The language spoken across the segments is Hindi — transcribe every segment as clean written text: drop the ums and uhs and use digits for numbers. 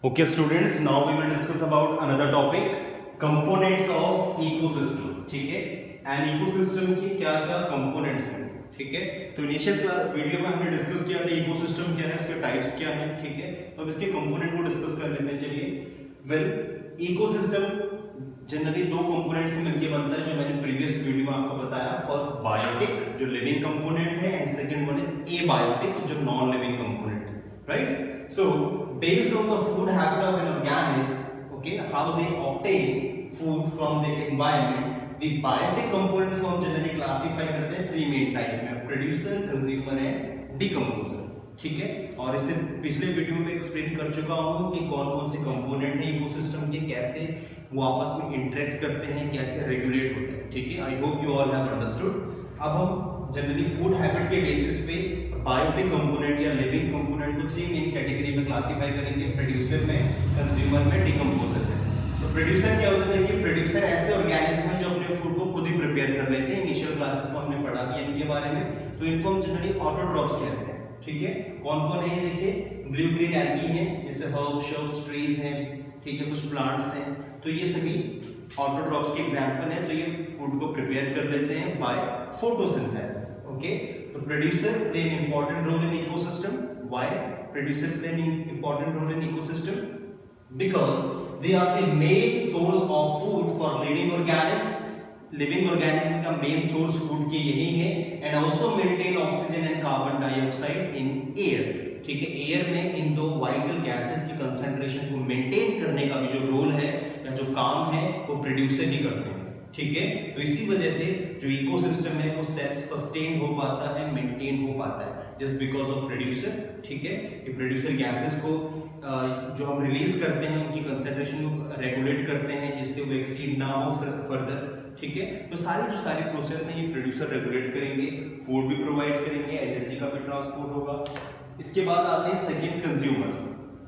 Okay, students, now we will discuss about another topic, components of ecosystem. ठीक है, एंड इकोसिस्टम की क्या क्या कंपोनेंट्स हैं. ठीक है, तो इनिशियल वीडियो में हमने डिस्कस किया था इकोसिस्टम क्या है, उसके टाइप्स क्या हैं. ठीक है, तो अब इसके कंपोनेंट को डिस्कस कर लेते हैं. चलिए, वेल, इकोसिस्टम जनरली दो कंपोनेंट से मिलकर बनता है, जो मैंने प्रीवियस वीडियो में आपको बताया. फर्स्ट बायोटिक, जो लिविंग कंपोनेंट है, and second one is abiotic, जो नॉन लिविंग कंपोनेंट है. Right? So based on the food habit of an organism, okay, how they obtain food from the environment, the biotic component को हम जनरली क्लासिफाई करते हैं थ्री मेन टाइप में, प्रोड्यूसर, कंज्यूमर एंड डिकम्पोजर. ठीक है, और इससे पिछले वीडियो में एक्सप्लेन कर चुका हूँ कि कौन कौन से कंपोनेंट है इकोसिस्टम के, कैसे वो आपस में इंटरेक्ट करते हैं, कैसे रेगुलेट होते हैं. ठीक है, I hope you all have understood. अब हम जनरली फूड हैबिट के बेसिस पे बायोटिक कंपोनेंट या लिविंग कंपोनेंट को थ्री मेन कैटेगरी में क्लासिफाई करेंगे, प्रोड्यूसर में, कंज्यूमर में, डिकम्पोजर में. तो प्रोड्यूसर क्या होता है? देखिए, प्रोड्यूसर ऐसे ऑर्गेनिज्म हैं जो अपने फूड को खुद ही प्रिपेयर कर लेते हैं. इनिशियल क्लासेस में हमने पढ़ा भी इनके बारे में. तो इनको हम जनरली ऑटोट्रॉप्स कहते हैं. ठीक है, कौन कौन है? देखिए, ब्लू ग्रीन एल्गी हैं, जैसे हर्ब्स, श्रब्स, ट्रीज हैं. ठीक है, कुछ प्लांट्स हैं. तो ये सभी ऑटोट्रॉप्स के एग्जांपल हैं. तो ये फूड को प्रिपेयर कर लेते हैं बाय फोटोसिंथेसिस. ओके, तो producer play an important role in ecosystem. Why producer play an important role in ecosystem? Because they are the main source of food for living organism. Living organism का मेन सोर्स फूड की यही है, and also maintain oxygen and carbon dioxide in air. ठीक है, एयर में इन दो वाइटल गैसेस की कंसंट्रेशन को मेंटेन करने का भी जो रोल है या जो काम है वो प्रोड्यूसर ही करते हैं. ठीक है, तो इसी वजह से जो इकोसिस्टम है वो सेल्फ सस्टेन हो पाता है, मेंटेन हो पाता है, जस्ट बिकॉज ऑफ प्रोड्यूसर. ठीक है, कि प्रोड्यूसर गैसेस को जो हम रिलीज करते हैं उनकी कंसंट्रेशन को रेगुलेट करते हैं, जिससे वो एक्सीड ना हो फर्दर. ठीक है, तो सारी प्रोसेस है ये प्रोड्यूसर रेगुलेट करेंगे, फूड भी प्रोवाइड करेंगे, एनर्जी का भी ट्रांसपोर्ट होगा. इसके बाद आते हैं सेकंड, कंज्यूमर.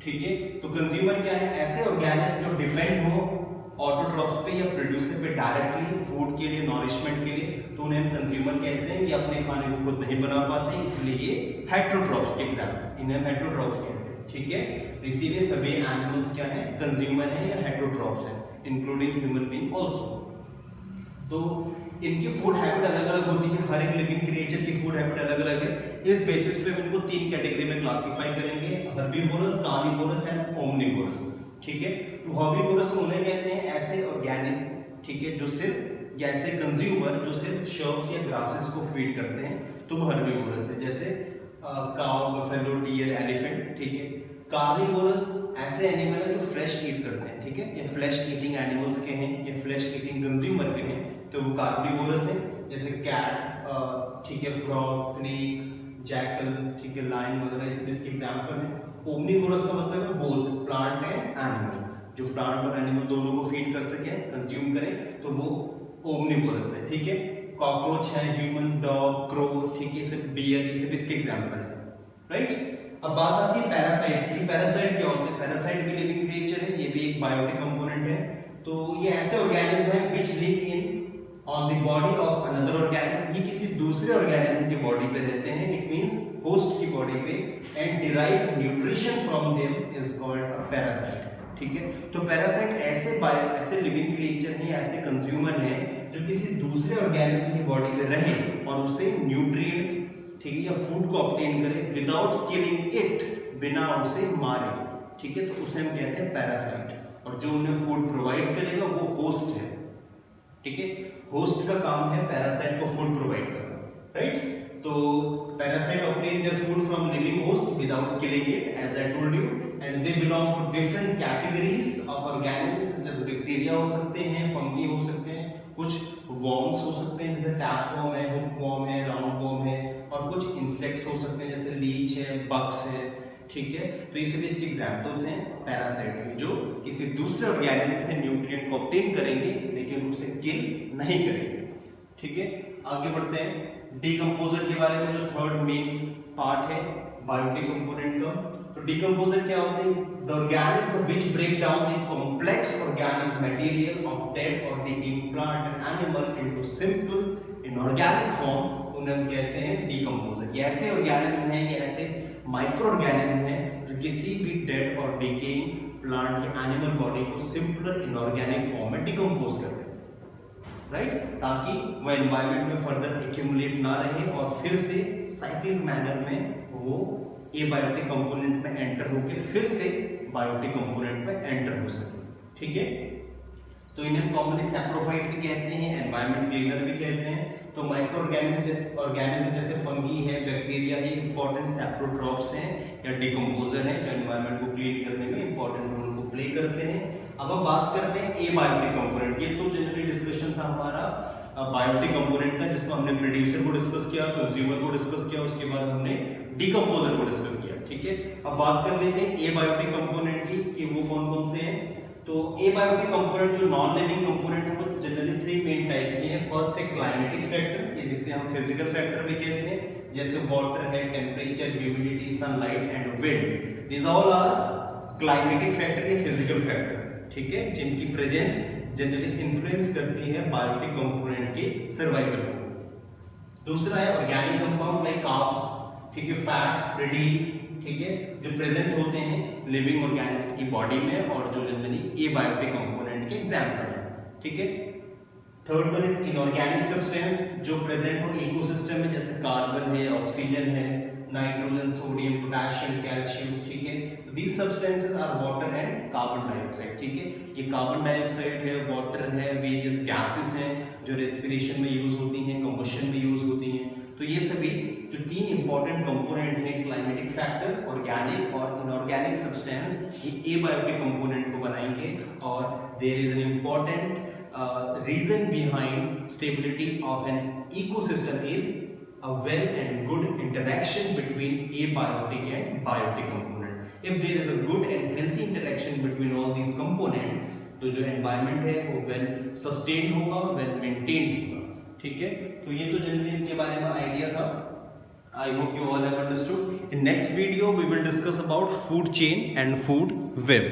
ठीक है, तो कंज्यूमर क्या है? ऐसे ऑर्गेनिज्म जो डिपेंड हो ऑटोट्रॉप्स पे या प्रोड्यूसर पे डायरेक्टली फूड के लिए, नॉरिशमेंट के लिए, तो उन्हें हम कंज्यूमर कहते हैं. ये अपने खाने को खुद नहीं बना पाते, इसलिए ये हेटेरोट्रॉप्स के एग्जाम्पल, इन्हें हेटेरोट्रॉप्स कहते हैं. ठीक है, तो इसीलिए सभी एनिमल्स क्या है? कंज्यूमर है या हेटेरोट्रॉप्स है, इंक्लूडिंग ह्यूमन बीइंग आल्सो. तो इनकी फूड हैबिट अलग अलग होती है, हर एक लिविंग क्रिएचर की फूड हैबिट अलग अलग है. इस बेसिस पे इनको तीन कैटेगरी में क्लासिफाई करेंगे, हर्बीवोरस, कार्निवोरस एंड ओमनिवोरस. ठीक है, तो हर्बीवोरस उन्हें कहते हैं ऐसे ऑर्गेनिज्म, ठीक है, जो सिर्फ या ऐसे कंज्यूमर जो सिर्फ शर्ब्स या ग्रासेस को फीड करते हैं, तो वो हर्बीवोरस है, जैसे काऊ, बफेलो, डियर, एलिफेंट. ठीक है, कार्निवोरस ऐसे एनिमल है जो फ्लेश ईट करते हैं. ठीक है, ये फ्लेश ईटिंग एनिमल्स के हैं, ये फ्लेश ईटिंग कंज्यूमर के हैं, तो वो कार्निवोरस है, जैसे कैट, ठीक है, फ्रॉग, स्नेक, जैकल, ठीक है, लायन वगैरह इसके एग्जांपल हैं. ओमनिवोरस का मतलब है बोथ प्लांट एंड एनिमल, जो प्लांट और एनिमल दोनों को फीड कर सके, कंज्यूम करें, तो वो ओमनिवोरस है. ठीक है, कॉकरोच है, ह्यूमन, डॉग, क्रो, ठीक है, सिर्फ डियर, ये सिर्फ इसके एग्जांपल है. राइट? अब बात आती है पैरासाइट की. पैरासाइट क्या होते हैं? पैरासाइट भी लिविंग क्रिएचर है, ये भी एक बायोटिक कंपोनेंट है. तो ये ऐसे ऑर्गेनिज्म है which live in on the body of another organism. ये किसी दूसरे ऑर्गेनिज्म की बॉडी पे रहते हैं, इट मींस होस्ट की बॉडी पे, and derive nutrition from them is called a parasite. ठीक है, तो पैरासाइट ऐसे लिविंग क्रिएचर हैं, ऐसे कंज्यूमर हैं जो किसी दूसरे ऑर्गेनिज्म की बॉडी पे रहे और उससे न्यूट्रिएंट्स, ठीक है, या फूड को ऑब्टेन करे विदाउट किलिंग इट, बिना उसे मारे. ठीक है, तो उसे हम कहते हैं पैरासाइट. और जो उन्हें फूड प्रोवाइड करेगा वो होस्ट है. ठीक है, होस्ट का काम है पैरासाइट को फूड प्रोवाइड करना. राइट? तो parasite obtain their food from living host without killing it, as I told you, and they belong to different categories of organisms, जैसे बैक्टीरिया हो सकते हैं, फंगी हो सकते हैं, कुछ वर्म्स हो सकते हैं जैसे टैपवर्म है, हुकवर्म है, राउंडवर्म है, और कुछ इंसेक्ट्स हो सकते हैं जैसे लीच है, बग्स है. ठीक है, तो ये सभी इसके एग्जांपल्स हैं पैरासाइट के, जो किसी दूसरे ऑर्गेनिज्म से न्यूट्रिएंट को ऑब्टेन करेंगे लेकिन उसे किल नहीं करेंगे. ठीक है, आगे बढ़ते हैं डिकम्पोजर के बारे में, जो थर्ड मेन पार्ट है बायोटिक कंपोनेंट का. तो डिकम्पोजर क्या होते हैं? The organism which break down the complex organic material of dead और decaying plant and animal into simple inorganic form, उन्हें हम कहते हैं डिकम्पोजर. ये ऐसे ऑर्गेनिज्म हैं, ये ऐसे माइक्रो ऑर्गेनिज्म हैं जो किसी भी डेड और और डिकेइंग प्लांट या एनिमल बॉडी को सिंपलर इनऑर्गेनिक फॉर्म में डिकम्पोज कर दें, राइट, ताकि वह एनवायरनमेंट में फर्दर एक्यूमुलेट ना रहे और फिर से साइक्लिक मैनर में वो एबायोटिक कंपोनेंट में एंटर होकर फिर से बायोटिक कंपोनेंट में एंटर हो सके, ठीक है। तो इन्हें कॉमनली सैप्रोफाइट भी कहते हैं, एनवायरनमेंट क्लीनर भी कहते हैं। तो माइक्रो ऑर्गेनिज्म जैसे फंगी है, बैक्टीरिया ये इंपॉर्टेंट सैप्रोट्रॉप्स हैं या डिकम्पोजर हैं जो एनवायरनमेंट को क्लीन करने में इंपॉर्टेंट रोल को प्ले करते हैं। अब हम बात करते हैं एबायोटिक कंपोनेंट। ये तो जनरली डिस्कशन था हमारा बायोटिक कंपोनेंट का, जिसमें हमने प्रोड्यूसर को डिस्कस किया, कंज्यूमर को डिस्कस किया, उसके बाद हमने डिकम्पोजर को डिस्कस किया, ठीक है। अब बात कर लेते हैं एबायोटिक कंपोनेंट की कि वो कौन कौन से हैं। तो एबायोटिक कंपोनेंट जो नॉन लिविंग कंपोनेंट है वो जनरली 3 मेन टाइप के हैं। फर्स्ट है क्लाइमेटिक फैक्टर, ये जिसे हम फिजिकल फैक्टर भी कहते हैं, जैसे वाटर है, temperature, humidity, sunlight and wind. This all are climatic factor या फिजिकल फैक्टर, ठीक है, जिनकी प्रेजेंस जनरली इन्फ्लुएंस करती है बायोटिक कंपोनेंट के सर्वाइवल को। दूसरा है ऑर्गेनिक कंपाउंड लाइक कार्ब्स, ठीक है, फैट्स, प्रोटीन, ठीक है, जो प्रेजेंट होते हैं लिविंग ऑर्गेनिज्म की बॉडी में और जो जनरली एबायोटिक कंपोनेंट के एग्जांपल हैं, ठीक है। Third one is inorganic substance जो प्रेजेंट हो इकोसिस्टम में, जैसे कार्बन है, ऑक्सीजन है, नाइट्रोजन, सोडियम, पोटेशियम, कैल्शियम, ठीक है। These substances are water and carbon dioxide, ठीक है। ये कार्बन डाइऑक्साइड है, वाटर है, वेरियस गैसेस हैं जो रेस्पिरेशन में यूज होती हैं, कंबशन में यूज होती हैं। तो ये सभी जो 3 इंपॉर्टेंट कंपोनेंट हैं, क्लाइमेटिक फैक्टर, ऑर्गेनिक और इनऑर्गेनिक सब्सटेंस, ये एबायोटिक कंपोनेंट को बनाएंगे। और there is an important reason behind stability of an ecosystem is a well and good interaction between abiotic and biotic component. If there is a good and healthy interaction between all these component, तो जो environment है वो well sustained होगा, well maintained होगा, ठीक है। तो ये तो जनरली इनके बारे में आइडिया था। I hope you all have understood. In next video we will discuss about food chain and food web.